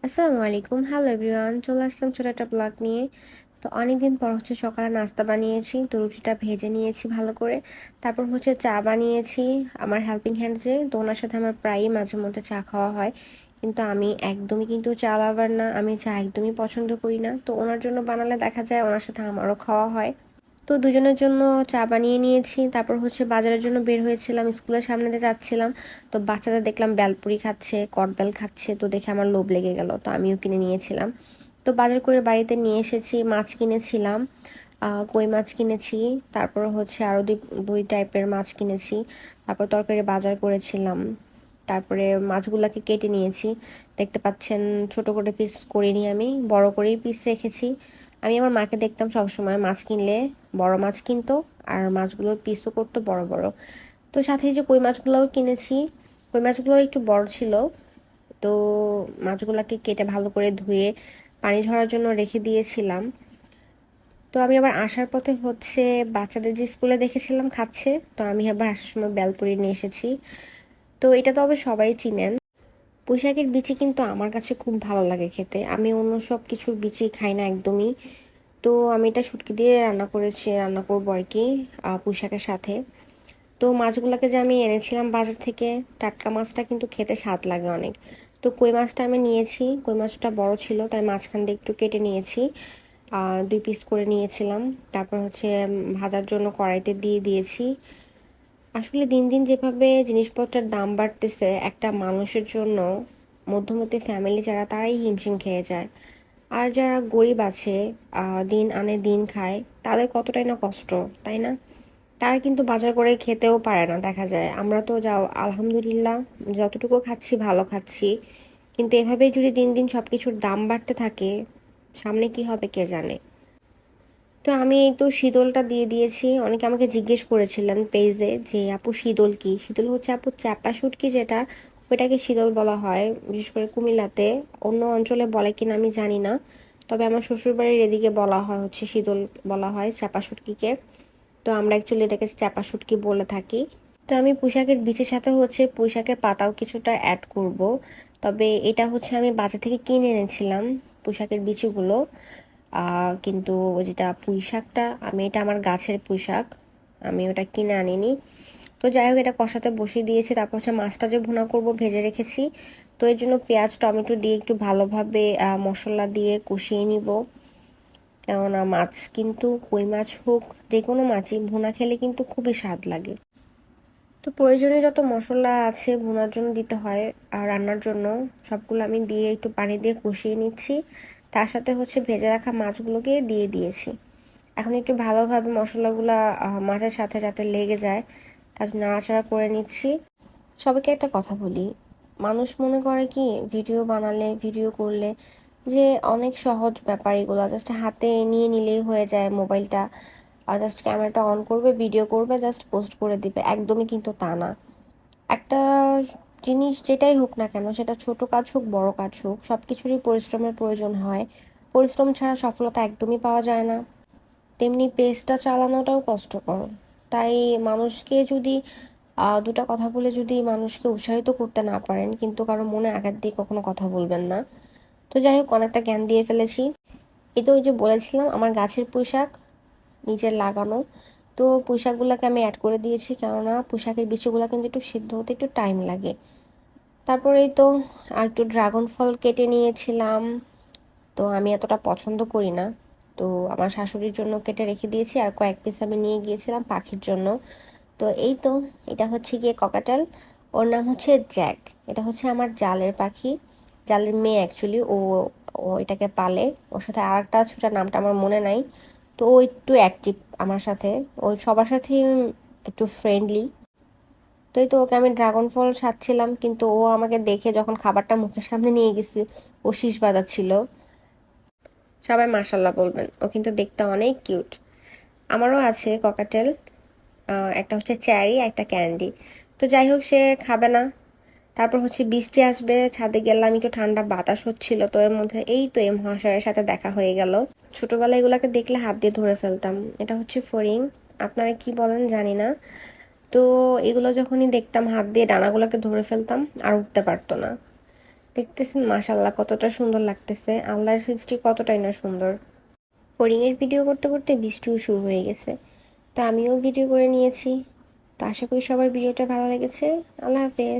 আসসালামু আলাইকুম, hello everyone. চলে আসলাম ছোট একটা ব্লগ নিয়ে। তো অনেকদিন পর সকালে নাস্তা বানিয়েছি, তো রুটিটা ভেজে নিয়েছি ভালো করে। তারপর চা বানিয়েছি আমার হেল্পিং হ্যান্ড, যে তো ওনার সাথে আমার প্রায়ই মাঝে মধ্যে চা খাওয়া হয়। কিন্তু আমি একদমই কিন্তু চা লাভার না, আমি চা একদমই পছন্দ করি না। তো ওনার জন্য বানালে দেখা যায় ওনার সাথে আমারও খাওয়া হয়। তো দুজনের জন্য চা বানিয়ে নিয়েছি। তারপর বাজারের জন্য বের হয়েছিলাম, স্কুলের সামনে দিয়ে যাচ্ছিলাম। তো বাচ্চাদের দেখলাম বেলপুরি খাচ্ছে, কটবেল খাচ্ছে, তো দেখে আমার লোভ লেগে গেল, তো আমিও কিনে নিয়েছিলাম। তো বাজার করে বাড়িতে নিয়ে এসেছি, মাছ কিনেছিলাম, কই মাছ কিনেছি। তারপর আরও দুই টাইপের মাছ কিনেছি। তারপর তরকারি বাজার করেছিলাম। তারপরে মাছগুলোকে কেটে নিয়েছি, দেখতে পাচ্ছেন ছোট করে পিস করিনি, আমি বড় করেই পিস রেখেছি। আমি আমার মাকে দেখতাম সবসময় মাছ কিনলে বড় মাছ কিনতো, আর মাছগুলোর পিসও করতো বড় বড়। তো সাথে যে কই মাছগুলোও কিনেছি, কই মাছগুলো একটু বড় ছিল। তো মাছগুলোকে কেটে ভালো করে ধুয়ে পানি ঝরার জন্য রেখে দিয়েছিলাম। তো আমি আবার আসার পথে বাচ্চাদের যে স্কুলে দেখেছিলাম খাচ্ছে, তো আমি আবার আসার সময় বেলপুরি নিয়ে এসেছি। তো এটা তো অবশ্য সবাই চিনেন। পুঁইশাকের বিচি কিন্তু আমার কাছে খুব ভালো লাগে খেতে, আমি অন্য সব কিছুর বিচি খাই না একদমই। তো আমি এটা শুটকি দিয়ে রান্না করবো আর কি, পুঁইশাকের সাথে। তো মাছগুলোকে যে আমি এনেছিলাম বাজার থেকে, টাটকা মাছটা কিন্তু খেতে স্বাদ লাগে অনেক। তো কই মাছটা আমি নিয়েছি, কই মাছটা বড় ছিল তাই মাঝখান দিয়ে একটু কেটে নিয়েছি, দুই পিস করে নিয়েছিলাম। তারপর ভাজার জন্য কড়াইতে দিয়ে দিয়েছি। আসলে দিন দিন যেভাবে জিনিসপত্রের দাম বাড়তেছে, একটা মানুষের জন্য মধ্যবিত্ত ফ্যামিলি যারা, তারাই হিমশিম খেয়ে যায়। আর যারা গরিব আছে, দিন আনে দিন খায়, তাদের কতটাই না কষ্ট, তাই না? তারা কিন্তু বাজার করে খেতেও পারে না দেখা যায়। আমরা তো যাও আলহামদুলিল্লাহ যতটুকু খাচ্ছি ভালো খাচ্ছি, কিন্তু এভাবেই যদি দিন দিন সব কিছুর দাম বাড়তে থাকে, সামনে কি হবে কে জানে। তো আমি এই তো শীতলটা দিয়ে দিয়েছি। অনেকে আমাকে জিজ্ঞেস করেছিলেন পেজে যে আপু শীতল কি? শীতল হচ্ছে আপু চাপা শুটকি, যেটা ওইটাকে শীতল বলা হয়, বিশেষ করে কুমিল্লাতে। অন্য অঞ্চলে বলে কিনা আমি জানি না, তবে আমার শ্বশুরবাড়ির এদিকে বলা হয় শীতল বলা হয় চাপা শুটকিকে। তো আমরা অ্যাকচুয়ালি এটাকে চাপা শুটকি বলে থাকি। তো আমি পুঁইশাকের বীজের সাথে পুঁইশাকের পাতাও কিছুটা অ্যাড করব। তবে এটা আমি বাজার থেকে কিনে এনেছিলাম পুঁইশাকের বীজগুলো। কিন্তু যেটা পুঁইশাকটা, এটা আমার গাছের পুঁইশাক, আমি ওটা কিনে আনিনি। তো যাই হোক, এটা কষাতে বসিয়ে দিয়েছি। তারপর মাছটা যে ভুনা করব ভেজে রেখেছি। তো এর জন্য পেঁয়াজ টমেটো দিয়ে একটু ভালোভাবে মশলা দিয়ে কষিয়ে নিব। কেননা মাছ কিন্তু কই মাছ হোক, যে কোনো মাছই ভুনা খেলে কিন্তু খুবই স্বাদ লাগে। তো প্রয়োজনীয় যত মশলা আছে ভুনার জন্য দিতে হয় আর রান্নার জন্য, সবগুলো আমি দিয়ে একটু পানি দিয়ে কষিয়ে নিচ্ছি। তার সাথে ভেজে রাখা মাছগুলোকে দিয়ে দিয়েছি। এখন একটু ভালোভাবে মশলাগুলা মাছের সাথে যাতে লেগে যায়, তার জন্য নাড়াচাড়া করে নিচ্ছি। সবাইকে একটা কথা বলি, মানুষ মনে করে কি ভিডিও বানালে ভিডিও করলে যে অনেক সহজ ব্যাপার, এগুলো জাস্ট হাতে নিয়ে নিলেই হয়ে যায় মোবাইলটা, আর জাস্ট ক্যামেরাটা অন করবে, ভিডিও করবে, জাস্ট পোস্ট করে দিবে। একদমই কিন্তু তা না। একটা জিনিস যেটাই হোক না কেন, সেটা ছোট কাজ হোক বড় কাজ হোক, সব কিছুরই পরিশ্রমের প্রয়োজন হয়। পরিশ্রম ছাড়া সফলতা একদমই পাওয়া যায় না। তেমনি পেজটা চালানোটাও কষ্টকর। তাই মানুষকে যদি দুটো কথা বলে যদি মানুষকে উৎসাহিত করতে না পারেন, কিন্তু কারো মনে আঘাত দিয়ে কখনো কথা বলবেন না। তো যাই হোক, অনেকটা জ্ঞান দিয়ে ফেলেছি। এই তো ওই যে বলেছিলাম আমার গাছের পুঁইশাক, নিজের লাগানো। তো পুঁইশাকগুলোকে আমি অ্যাড করে দিয়েছি, কেননা পুঁইশাকের বিচিগুলো কিন্তু একটু সিদ্ধ হতে একটু টাইম লাগে। তারপরেই তো একটু ড্রাগন ফল কেটে নিয়েছিলাম। তো আমি এতটা পছন্দ করি না, তো আমার শাশুড়ির জন্য কেটে রেখে দিয়েছি, আর কয়েক পিস আমি নিয়ে গিয়েছিলাম পাখির জন্য। তো এই তো, এটা গিয়ে ককাটেল, ওর নাম জ্যাক। এটা আমার জালের পাখি, জালের মেয়ে অ্যাকচুয়ালি। ও ও এটাকে পালে। ওর সাথে আর একটা ছোটা, নামটা আমার মনে নাই। তো ও একটু অ্যাক্টিভ আমার সাথে, ও সবার সাথেই একটু ফ্রেন্ডলি। তো এই তো ওকে আমি ড্রাগন ফল সাজছিলাম, কিন্তু ও আমাকে দেখে যখন খাবারটা মুখের সামনে নিয়ে গেছি, ও শীষ বাজাচ্ছিল। সবাই মাশাল্লাহ বলবেন, ও কিন্তু দেখতে অনেক কিউট। আমারও আছে ককাটেল, একটা চ্যারি, একটা ক্যান্ডি। তো যাই হোক, সে খাবে না। তারপর বৃষ্টি আসবে, ছাদে গেলাম, একটু ঠান্ডা বাতাস হচ্ছিল, তো এর মধ্যে এই তো এই মহাশয়ের সাথে দেখা হয়ে গেল। ছোটবেলায় এগুলাকে দেখলে হাত দিয়ে ধরে ফেলতাম। এটা ফড়িং, আপনারা কি বলেন জানি না। তো এগুলো যখনই দেখতাম হাত দিয়ে ডানাগুলোকে ধরে ফেলতাম, আর উঠতে পারতো না। দেখতেছেন মাশাআল্লাহ কতটা সুন্দর লাগতেছে, আল্লাহর সৃষ্টি কতটাই না সুন্দর। ফড়িংয়ের ভিডিও করতে করতে বৃষ্টিও শুরু হয়ে গেছে, তা আমিও ভিডিও করে নিয়েছি। তো আশা করি সবার ভিডিওটা ভালো লেগেছে। আল্লাহ হাফেজ।